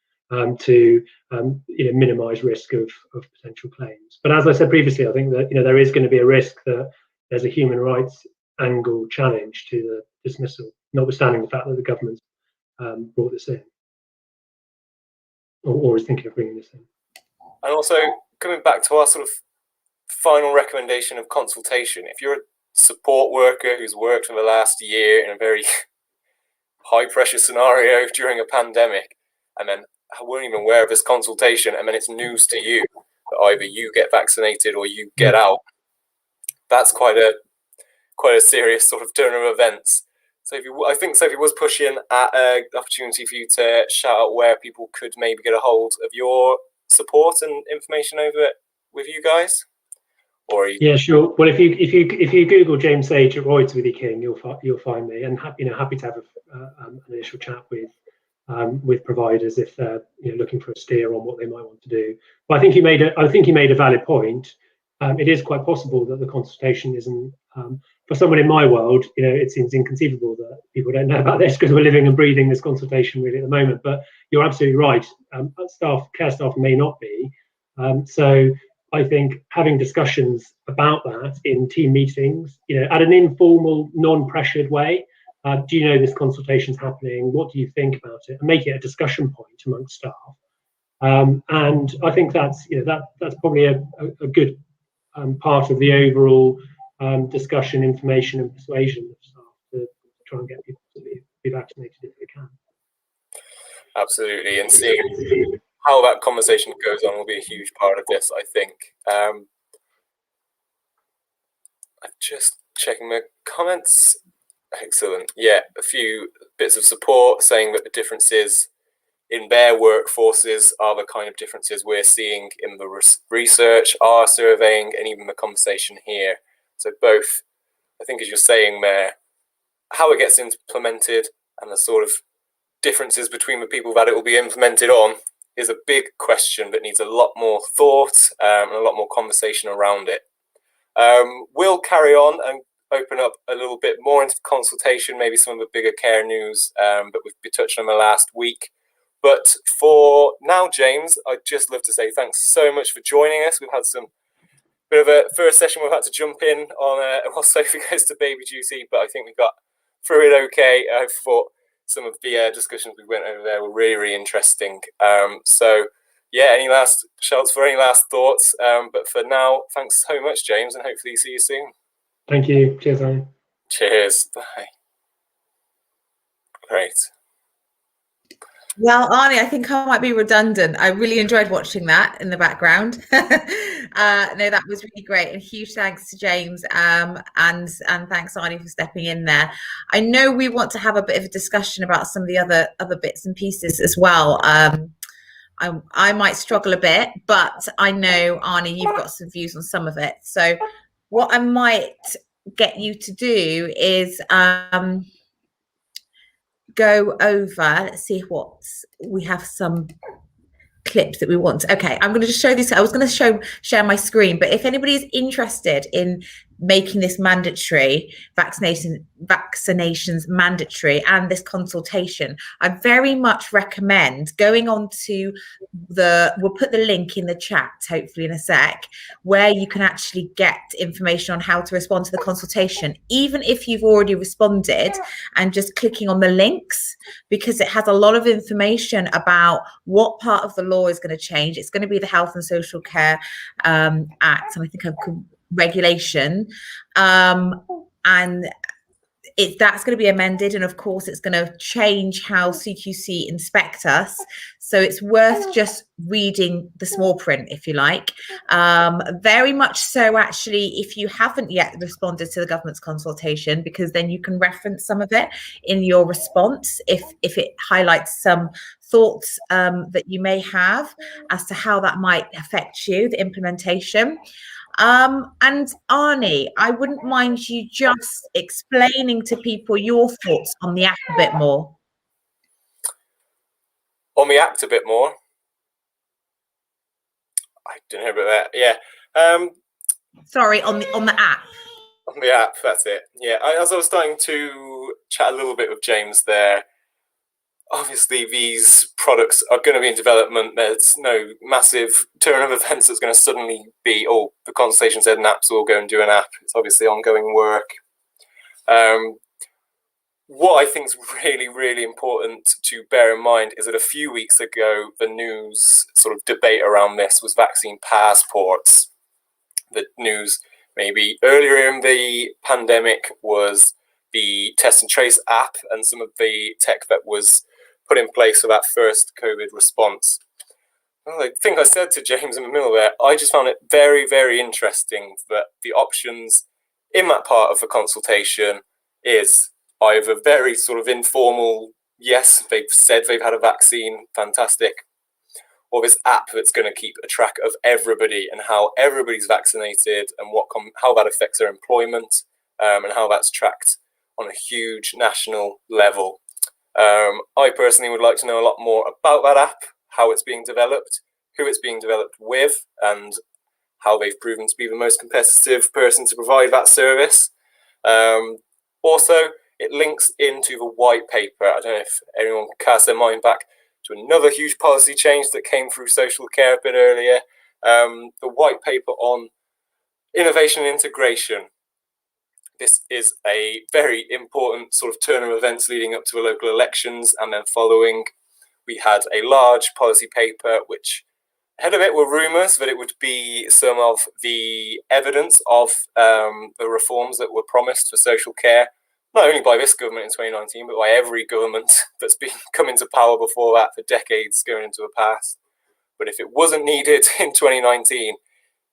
to minimise risk of potential claims. But as I said previously, I think that there is going to be a risk that there's a human rights angle challenge to the dismissal, notwithstanding the fact that the government's brought this in, or is thinking of bringing this in.
And also, coming back to our sort of final recommendation of consultation, if you're a support worker who's worked for the last year in a very high pressure scenario during a pandemic, and then weren't even aware of this consultation, and then it's news to you that either you get vaccinated or you get out, that's quite a serious sort of turn of events. So I think Sophie was pushing at an opportunity for you to shout out where people could maybe get a hold of your support and information over it with you guys. Yeah,
sure. Well, if you Google James Sage at Royds with King, you'll find me, and happy to have an initial chat with providers if they're looking for a steer on what they might want to do. But I think you made a valid point. It is quite possible that the consultation isn't, for someone in my world, it seems inconceivable that people don't know about this because we're living and breathing this consultation really at the moment. But you're absolutely right. Care staff may not be. So I think having discussions about that in team meetings, at an informal, non-pressured way. Do you know this consultation's happening? What do you think about it? And make it a discussion point amongst staff. And I think that's probably a good part of the overall discussion, information, and persuasion of staff to try and get people to be vaccinated if they can.
Absolutely, and seeing how that conversation goes on will be a huge part of this, I think. I'm just checking the comments. Excellent. Yeah, a few bits of support saying that the differences in their workforces are the kind of differences we're seeing in the research, our surveying, and even the conversation here. So both, I think, as you're saying there, how it gets implemented and the sort of differences between the people that it will be implemented on is a big question that needs a lot more thought and a lot more conversation around it. We'll carry on and open up a little bit more into consultation, maybe some of the bigger care news that we've touched on the last week. But for now, James, I'd just love to say thanks so much for joining us. We've had some bit of a first session we've had to jump in on while Sophie goes to baby duty, but I think we got through it okay. I thought some of the discussions we went over there were really, really interesting. So yeah, any last shouts for any last thoughts? But for now, thanks so much, James, and hopefully see you soon.
Thank you. Cheers, Alan.
Cheers. Bye. Great.
Well, Arnie, I think I might be redundant. I really enjoyed watching that in the background. No, that was really great, and huge thanks to James, and thanks, Arnie, for stepping in there. I know we want to have a bit of a discussion about some of the other bits and pieces as well. I might struggle a bit, but I know, Arnie, you've got some views on some of it. So what I might get you to do is go over, let's see what we have, some clips that we want. Okay, I'm going to just show this. I was going to share my screen, but if anybody is interested in making this mandatory, vaccinations mandatory, and this consultation, I very much recommend going on to we'll put the link in the chat, hopefully in a sec, where you can actually get information on how to respond to the consultation, even if you've already responded, and just clicking on the links, because it has a lot of information about what part of the law is going to change. It's going to be the Health and Social Care Act, and I think I've regulation, and that's going to be amended, and of course it's going to change how CQC inspect us, so it's worth just reading the small print, if you like. Very much so, actually, if you haven't yet responded to the government's consultation, because then you can reference some of it in your response if it highlights some thoughts that you may have as to how that might affect you, the implementation. And Arnie, I wouldn't mind you just explaining to people your thoughts on the app a bit more.
On the app a bit more? I didn't hear about that. Yeah.
Sorry, on the app.
On the app, that's it. Yeah, as I was starting to chat a little bit with James there, obviously these products are going to be in development. There's no massive turn of events that's going to suddenly be, oh, the consultation said an app, so we'll go and do an app. It's obviously ongoing work. What I think is really, really important to bear in mind is that a few weeks ago, the news sort of debate around this was vaccine passports. The news maybe earlier in the pandemic was the test and trace app and some of the tech that was put in place for that first COVID response. Well, I think I said to James in the middle there, I just found it very, very interesting that the options in that part of the consultation is either very sort of informal, yes, they've said they've had a vaccine, fantastic, or this app that's going to keep a track of everybody and how everybody's vaccinated and how that affects their employment, and how that's tracked on a huge national level. I personally would like to know a lot more about that app, how it's being developed, who it's being developed with, and how they've proven to be the most competitive person to provide that service. Also, it links into the white paper. I don't know if anyone can cast their mind back to another huge policy change that came through social care a bit earlier. The white paper on innovation and integration. This is a very important sort of turn of events leading up to the local elections, and then following, we had a large policy paper which ahead of it were rumours that it would be some of the evidence of the reforms that were promised for social care, not only by this government in 2019, but by every government that's been come into power before that for decades going into the past. But if it wasn't needed in 2019,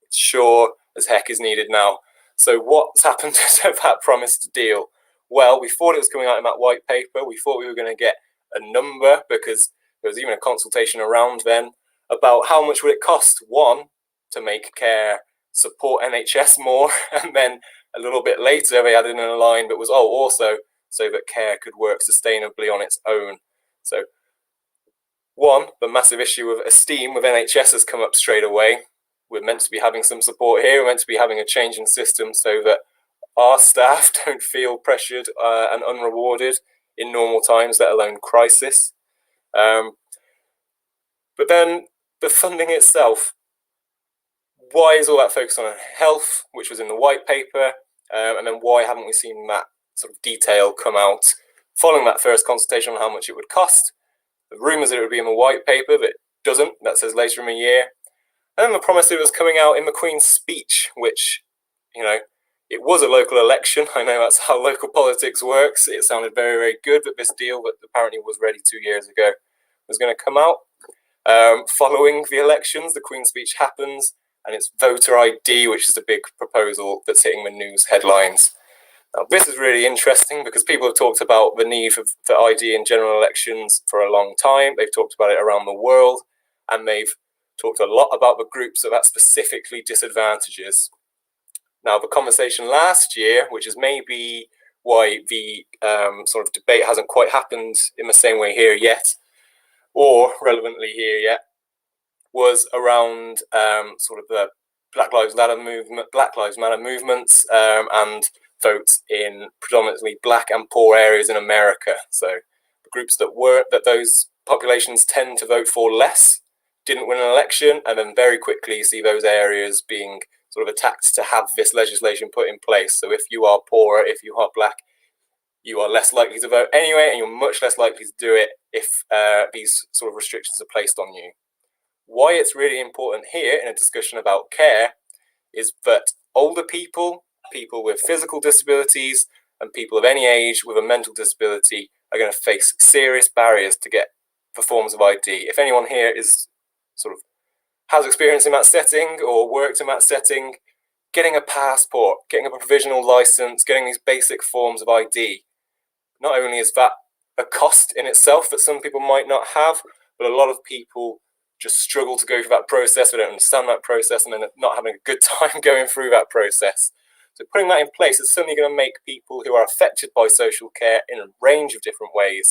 it's sure as heck is needed now. So what's happened to that promised deal? Well, we thought it was coming out in that white paper. We thought we were going to get a number, because there was even a consultation around then about how much would it cost, one, to make care support NHS more, and then a little bit later they added in a line that was, also so that care could work sustainably on its own. So one, the massive issue of esteem with NHS has come up straight away. We're meant to be having some support here. We're meant to be having a change in system so that our staff don't feel pressured and unrewarded in normal times, let alone crisis. But then the funding itself, why is all that focused on health, which was in the white paper, and then why haven't we seen that sort of detail come out following that first consultation on how much it would cost? The rumours that it would be in the white paper, but it doesn't. That says later in the year. And then the promise that it was coming out in the Queen's speech, which, it was a local election. I know that's how local politics works. It sounded very, very good that this deal that apparently was ready 2 years ago was going to come out. Following the elections, the Queen's speech happens, and it's voter ID, which is the big proposal that's hitting the news headlines. Now, this is really interesting because people have talked about the need for ID in general elections for a long time. They've talked about it around the world, and they've talked a lot about the groups that specifically disadvantages. Now, the conversation last year, which is maybe why the sort of debate hasn't quite happened in the same way here yet, or relevantly here yet, was around sort of the Black Lives Matter movements, and vote in predominantly black and poor areas in America. So the groups that those populations tend to vote for less didn't win an election, and then very quickly you see those areas being sort of attacked to have this legislation put in place. So if you are poorer, if you are black, you are less likely to vote anyway, and you're much less likely to do it if these sort of restrictions are placed on you. Why it's really important here in a discussion about care is that older people, people with physical disabilities, and people of any age with a mental disability are going to face serious barriers to get the forms of ID. If anyone here is sort of has experience in that setting or worked in that setting, getting a passport, getting a provisional license, getting these basic forms of ID, not only is that a cost in itself that some people might not have, but a lot of people just struggle to go through that process. They don't understand that process, and then not having a good time going through that process. So putting that in place is certainly going to make people who are affected by social care in a range of different ways,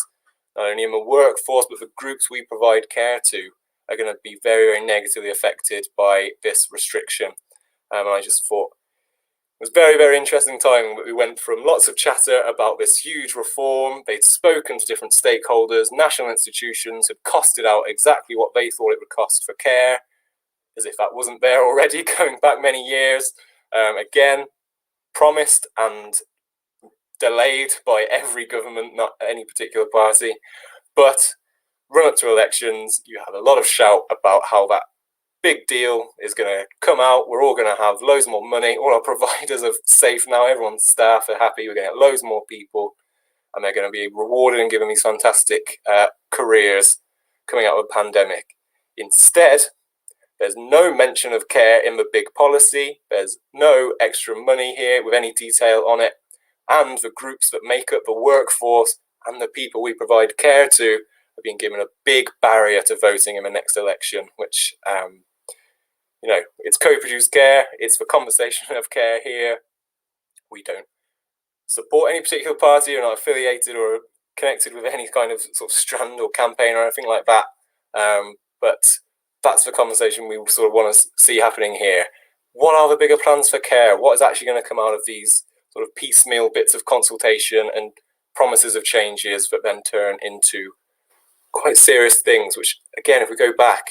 not only in the workforce, but the groups we provide care to, are going to be very, very negatively affected by this restriction. And I just thought it was a very, very interesting time. We went from lots of chatter about this huge reform. They'd spoken to different stakeholders, national institutions had costed out exactly what they thought it would cost for care, as if that wasn't there already, going back many years. Again, promised and delayed by every government, not any particular party. But run up to elections, you have a lot of shout about how that big deal is going to come out. We're all going to have loads more money. All our providers are safe now. Everyone's staff are happy. We're going to get loads more people, and they're going to be rewarded and given these fantastic careers coming out of a pandemic. Instead, there's no mention of care in the big policy. There's no extra money here with any detail on it. And the groups that make up the workforce and the people we provide care to are being given a big barrier to voting in the next election, which, it's Coproduce Care. It's the conversation of care here. We don't support any particular party. We're not affiliated or connected with any kind of sort of strand or campaign or anything like that. But that's the conversation we sort of want to see happening here. What are the bigger plans for care? What is actually going to come out of these sort of piecemeal bits of consultation and promises of changes that then turn into quite serious things, which, again, if we go back,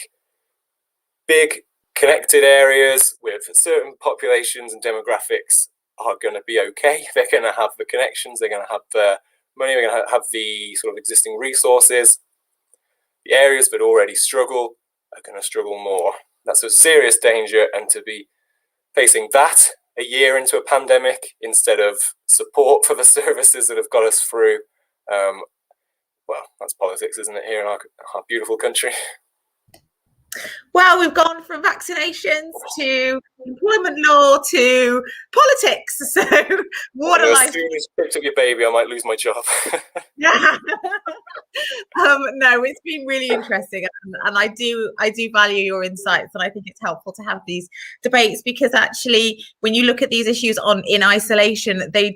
big connected areas with certain populations and demographics are going to be okay. They're going to have the connections, they're going to have the money, they're going to have the sort of existing resources. The areas that already struggle are going to struggle more. That's a serious danger, and to be facing that a year into a pandemic instead of support for the services that have got us through, well, that's politics, isn't it, here in our beautiful country?
Well, we've gone from vaccinations to employment law to politics. So what a life.
As soon as you picked up your baby, I might lose my job.
Yeah. No, it's been really interesting, and I do value your insights, and I think it's helpful to have these debates, because actually when you look at these issues in isolation, they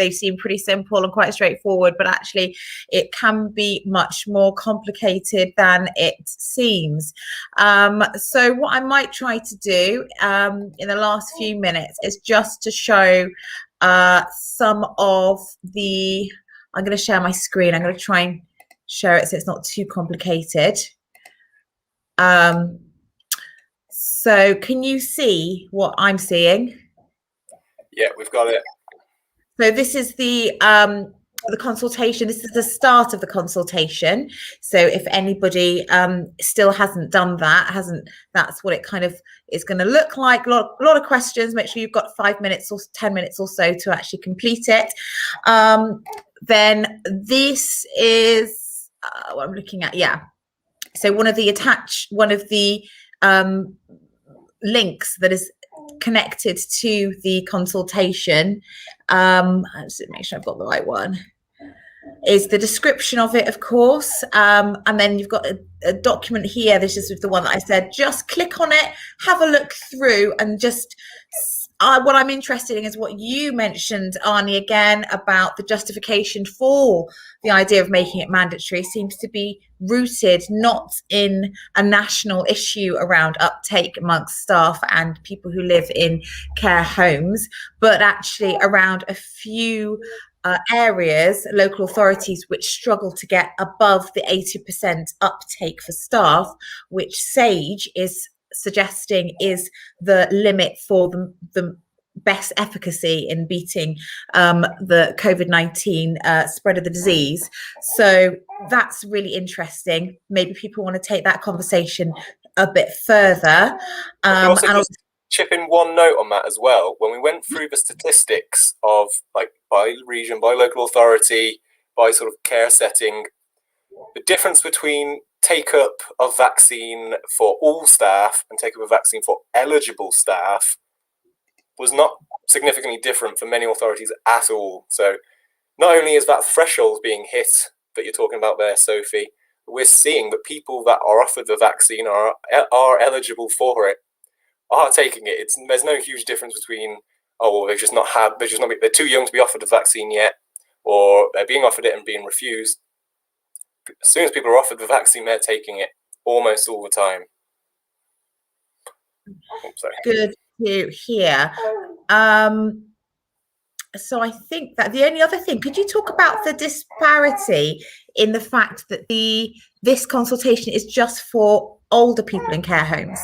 seem pretty simple and quite straightforward, but actually it can be much more complicated than it seems. So what I might try to do in the last few minutes is just to show some of the, I'm going to share my screen. I'm going to try and share it so it's not too complicated. So can you see what I'm seeing?
Yeah, we've got it.
So this is the consultation. This is the start of the consultation. So if anybody still hasn't done that, that's what it kind of is going to look like. A lot of questions. Make sure you've got 5 minutes or 10 minutes or so to actually complete it. Then this is what I'm looking at. Yeah. So one of the links that is connected to the consultation, let's make sure I've got the right one, is the description of it, of course, and then you've got a document here. This is the one that I said, just click on it, have a look through, and just what I'm interested in is what you mentioned, Arnie, again about the justification for the idea of making it mandatory seems to be rooted not in a national issue around uptake amongst staff and people who live in care homes, but actually around a few areas, local authorities, which struggle to get above the 80% uptake for staff, which SAGE is suggesting is the limit for the best efficacy in beating the COVID-19 spread of the disease. So that's really interesting. Maybe people want to take that conversation a bit further.
And just chip in one note on that as well. When we went through the statistics of like by region, by local authority, by sort of care setting, the difference between take up of vaccine for all staff and take up of vaccine for eligible staff was not significantly different for many authorities at all. So not only is that threshold being hit that you're talking about there, Sophie, we're seeing that people that are offered the vaccine are eligible for it, are taking it. There's no huge difference between, oh, well, they're too young to be offered the vaccine yet, or they're being offered it and being refused. As soon as people are offered the vaccine, they're taking it almost all the time.
Good to hear. So I think that the only other thing, could you talk about the disparity in the fact that this consultation is just for older people in care homes?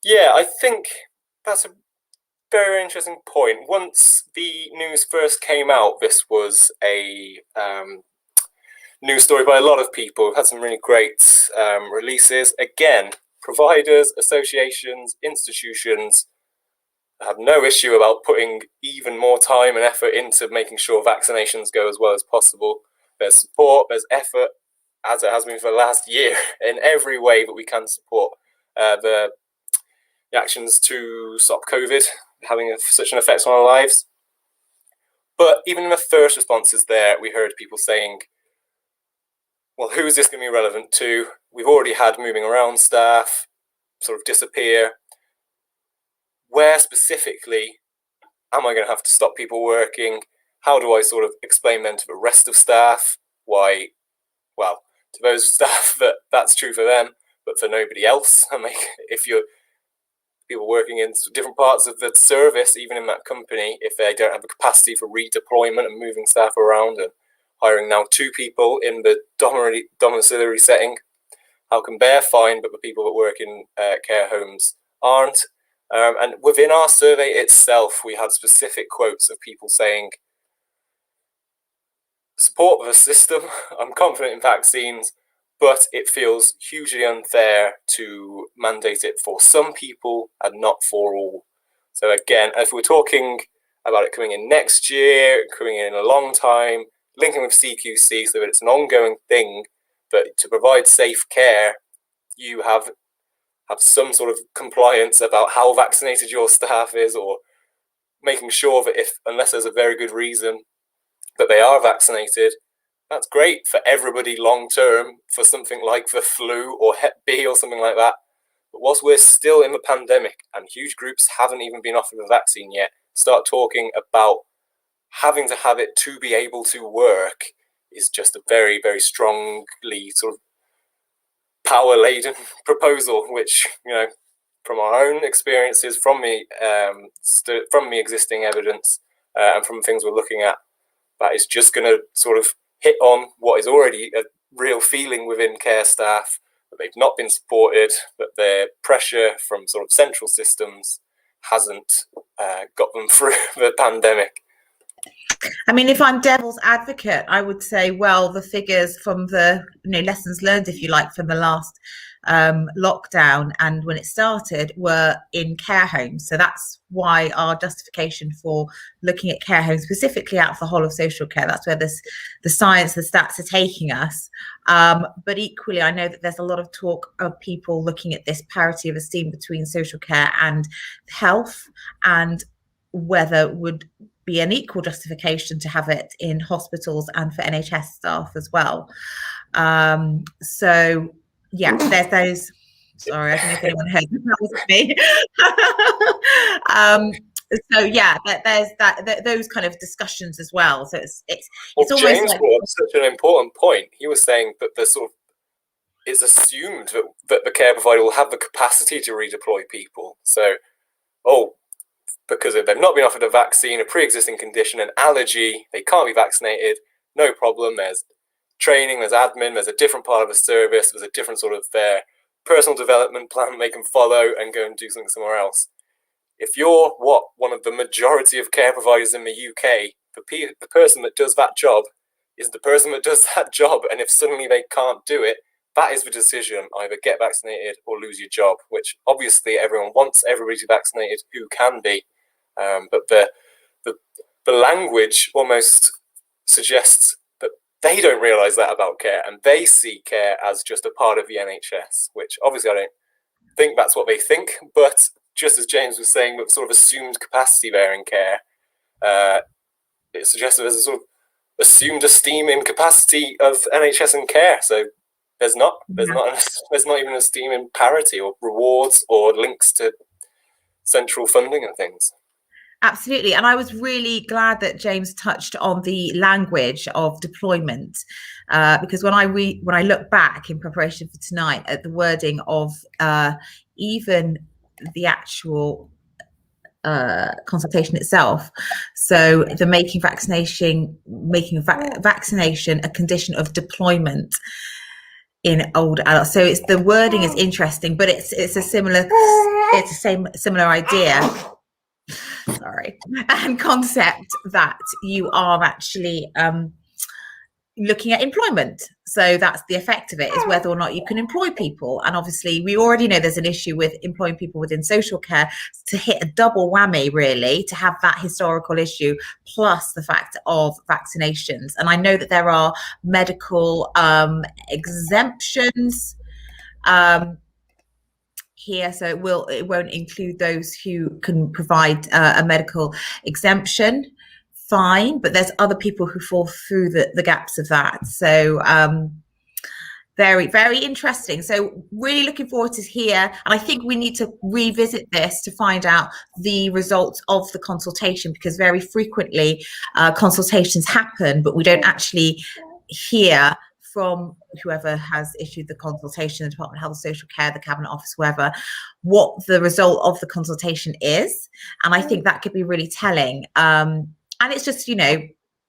Yeah, I think that's a very interesting point. Once the news first came out, this was a news story by a lot of people. We've had some really great releases. Again, providers, associations, institutions have no issue about putting even more time and effort into making sure vaccinations go as well as possible. There's support, there's effort, as it has been for the last year, in every way that we can support the actions to stop COVID having such an effect on our lives. But even in the first responses there, we heard people saying, well, who is this going to be relevant to? We've already had moving around staff sort of disappear. Where specifically am I going to have to stop people working? How do I sort of explain then to the rest of staff why, well, to those staff that's true for them, but for nobody else? I mean, if you're people working in different parts of the service, even in that company, if they don't have the capacity for redeployment and moving staff around and hiring now 2 people in the domiciliary setting, how come they're fine, but the people that work in care homes aren't? And within our survey itself, we had specific quotes of people saying, support the system, I'm confident in vaccines, but it feels hugely unfair to mandate it for some people and not for all. So again, if we're talking about it coming in next year, coming in a long time, linking with CQC so that it's an ongoing thing, but to provide safe care, you have some sort of compliance about how vaccinated your staff is, or making sure that unless there's a very good reason that they are vaccinated, that's great for everybody long term for something like the flu or Hep B or something like that. But whilst we're still in the pandemic and huge groups haven't even been offered the vaccine yet, start talking about having to have it to be able to work is just a very, very strongly sort of power-laden proposal, which, you know, from our own experiences, from the existing evidence, and from things we're looking at, that is just going to sort of hit on what is already a real feeling within care staff, that they've not been supported, that their pressure from sort of central systems hasn't got them through the pandemic.
I mean, if I'm devil's advocate, I would say, well, the figures from the lessons learned, if you like, from the last lockdown and when it started were in care homes. So that's why our justification for looking at care homes, specifically out of the whole of social care, that's where the science, the stats are taking us. But equally, I know that there's a lot of talk of people looking at this parity of esteem between social care and health, and whether it would be an equal justification to have it in hospitals and for NHS staff as well. So yeah, there's those Sorry, I don't know if anyone heard that was me. So yeah, there's those kind of discussions as well. So it's almost
James
like
brought up such an important point. He was saying that it's assumed that the care provider will have the capacity to redeploy people. So, because if they've not been offered a vaccine, a pre-existing condition, an allergy, they can't be vaccinated, no problem. There's training, there's admin, there's a different part of the service, there's a different sort of their personal development plan they can follow and go and do something somewhere else. If you're one of the majority of care providers in the UK, the person that does that job is the person that does that job, and if suddenly they can't do it, that is the decision: either get vaccinated or lose your job. Which obviously everyone wants everybody to be vaccinated who can be, but the language almost suggests that they don't realise that about care, and they see care as just a part of the NHS. Which obviously I don't think that's what they think, but just as James was saying, with sort of assumed capacity there in care, it suggests that there's a sort of assumed esteem in capacity of NHS and care. So there's not even esteem in parity or rewards or links to central funding and things.
Absolutely. And I was really glad that James touched on the language of deployment, because when I look back in preparation for tonight at the wording of even the actual consultation itself, so the making vaccination a condition of deployment in older adults. So it's the wording is interesting, but it's a similar idea. Sorry, and concept that you are actually looking at employment. So that's the effect of it, is whether or not you can employ people. And obviously we already know there's an issue with employing people within social care. To hit a double whammy, really, to have that historical issue plus the fact of vaccinations. And I know that there are medical exemptions here, so it won't include those who can provide a medical exemption. Fine, but there's other people who fall through the gaps of that. So very, very interesting. So really looking forward to hear, and I think we need to revisit this to find out the results of the consultation, because very frequently consultations happen, but we don't actually hear from whoever has issued the consultation, the Department of Health and Social Care, the Cabinet Office, whoever, what the result of the consultation is. And I think that could be really telling. And it's just,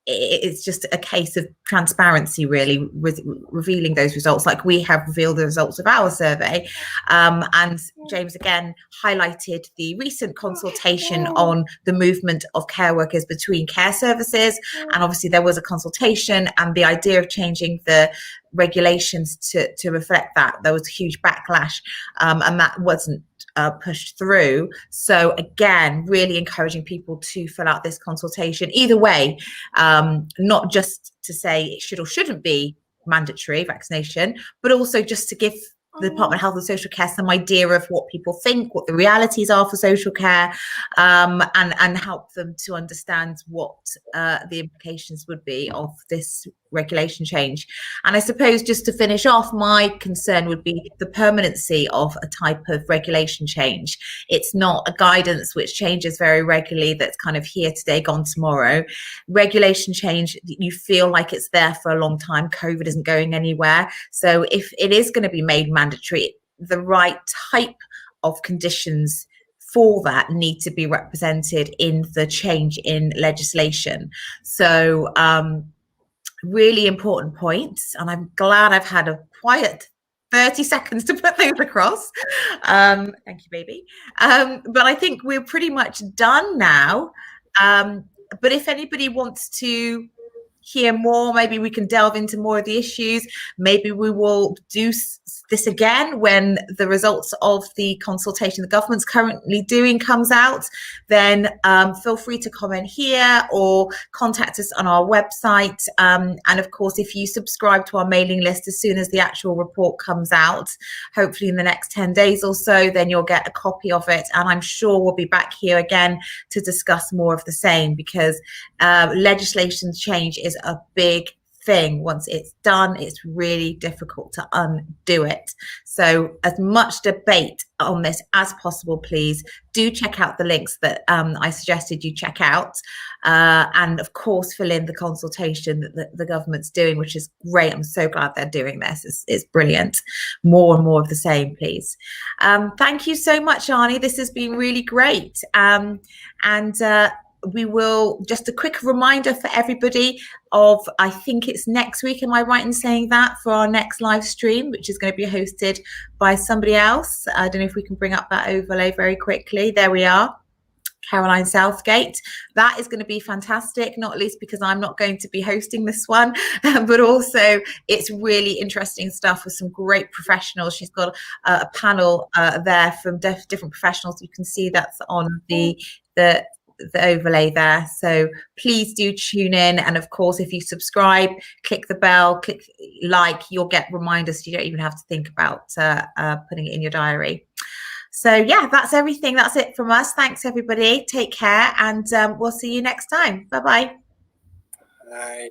it's just a case of transparency, really, with revealing those results, like we have revealed the results of our survey. And James again highlighted the recent consultation on the movement of care workers between care services. And obviously there was a consultation, and the idea of changing the regulations to reflect that, there was a huge backlash, and that wasn't pushed through. So again, really encouraging people to fill out this consultation either way, not just to say it should or shouldn't be mandatory vaccination, but also just to give the Department of Health and Social Care some idea of what people think, what the realities are for social care, and help them to understand what the implications would be of this regulation change. And I suppose, just to finish off, my concern would be the permanency of a type of regulation change. It's not a guidance which changes very regularly, that's kind of here today, gone tomorrow. Regulation change, you feel like it's there for a long time. COVID isn't going anywhere. So if it is going to be made mandatory, the right type of conditions for that need to be represented in the change in legislation. So really important points, and I'm glad I've had a quiet 30 seconds to put those across. Thank you, baby. But I think we're pretty much done now. But if anybody wants to hear more, maybe we can delve into more of the issues. Maybe we will do this again when the results of the consultation the government's currently doing comes out. Then feel free to comment here or contact us on our website. And of course, if you subscribe to our mailing list as soon as the actual report comes out, hopefully in the next 10 days or so, then you'll get a copy of it. And I'm sure we'll be back here again to discuss more of the same, because legislation change is a big thing. Once it's done, it's really difficult to undo it. So as much debate on this as possible, please do check out the links that I suggested you check out, and of course fill in the consultation that the government's doing, which is great. I'm so glad they're doing this. It's brilliant. More and more of the same, please. Thank you so much, Arnie. This has been really great. We will, just a quick reminder for everybody of, I think it's next week, am I right in saying that, for our next live stream, which is going to be hosted by somebody else. I don't know if we can bring up that overlay very quickly. There we are. Caroline Southgate. That is going to be fantastic, not least because I'm not going to be hosting this one, but also it's really interesting stuff with some great professionals. She's got a panel there from different professionals. You can see that's on the overlay there, so please do tune in. And of course, if you subscribe, click the bell, click like, you'll get reminders. You don't even have to think about putting it in your diary. So yeah, that's everything. That's it from us. Thanks everybody, take care, and we'll see you next time. Bye-bye.
Bye.